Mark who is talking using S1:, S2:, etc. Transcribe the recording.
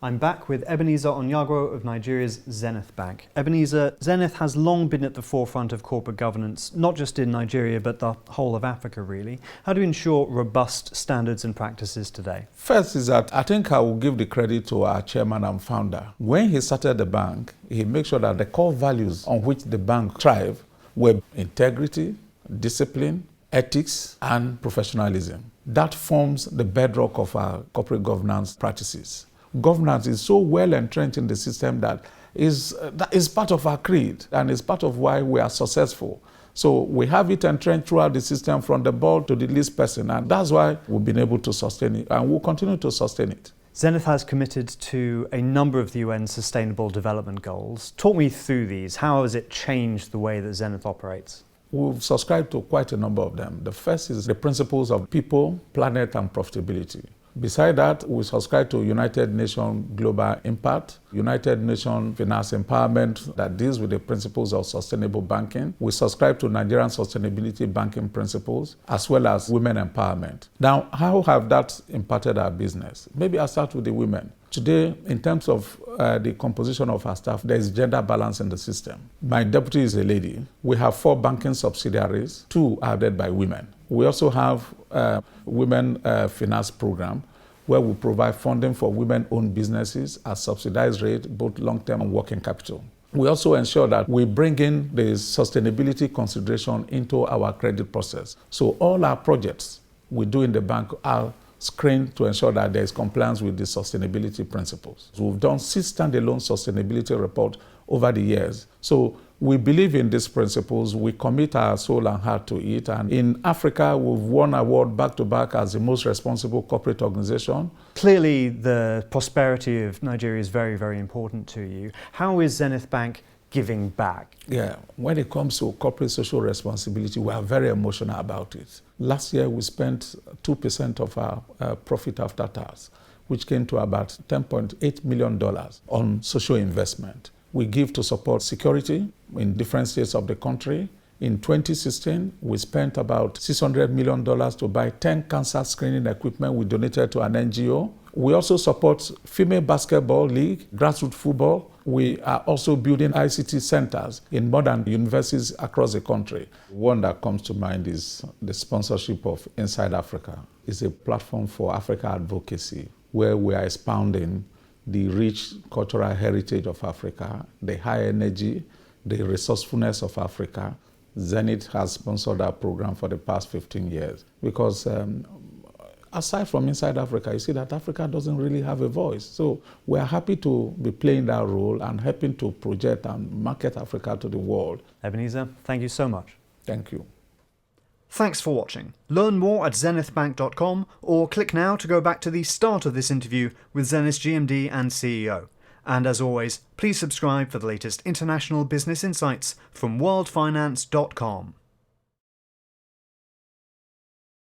S1: I'm back with Ebenezer Onyeagwu of Nigeria's Zenith Bank. Ebenezer, Zenith has long been at the forefront of corporate governance, not just in Nigeria, but the whole of Africa, really. How do you ensure robust standards and practices today?
S2: First is that I think I will give the credit to our chairman and founder. When he started the bank, he made sure that the core values on which the bank thrived were integrity, discipline, ethics, and professionalism. That forms the bedrock of our corporate governance practices. Governance is so well entrenched in the system that is part of our creed and is part of why we are successful. So we have it entrenched throughout the system from the board to the least person, and that's why we've been able to sustain it and we'll continue to sustain it.
S1: Zenith has committed to a number of the UN's Sustainable Development Goals. Talk me through these. How has it changed the way that Zenith operates?
S2: We've subscribed to quite a number of them. The first is the principles of people, planet, and profitability. Beside that, we subscribe to United Nations Global Impact, United Nations Finance Empowerment that deals with the principles of sustainable banking. We subscribe to Nigerian Sustainability Banking Principles, as well as women empowerment. Now, how have that impacted our business? Maybe I'll start with the women. Today, in terms of the composition of our staff, there is gender balance in the system. My deputy is a lady. We have 4 banking subsidiaries, 2 are led by women. We also have a women finance program where we provide funding for women-owned businesses at subsidized rate, both long-term and working capital. We also ensure that we bring in the sustainability consideration into our credit process. So all our projects we do in the bank are screened to ensure that there is compliance with the sustainability principles. So we've done 6 standalone sustainability reports over the years. So we believe in these principles, we commit our soul and heart to it, and in Africa we've won award back-to-back as the most responsible corporate organization.
S1: Clearly the prosperity of Nigeria is very, very important to you. How is Zenith Bank giving back?
S2: Yeah, when it comes to corporate social responsibility, we are very emotional about it. Last year we spent 2% of our profit after tax, which came to about $10.8 million on social investment. We give to support security in different states of the country. In 2016, we spent about $600 million to buy 10 cancer screening equipment we donated to an NGO. We also support female basketball league, grassroots football. We are also building ICT centers in modern universities across the country. One that comes to mind is the sponsorship of Inside Africa. It's a platform for Africa advocacy where we are expounding the rich cultural heritage of Africa, the high energy, the resourcefulness of Africa. Zenith has sponsored our program for the past 15 years because aside from Inside Africa, you see that Africa doesn't really have a voice. So we're happy to be playing that role and helping to project and market Africa to the world.
S1: Ebenezer, thank you so much.
S2: Thank you.
S1: Thanks for watching. Learn more at zenithbank.com or click now to go back to the start of this interview with Zenith's GMD and CEO. And as always, please subscribe for the latest international business insights from worldfinance.com.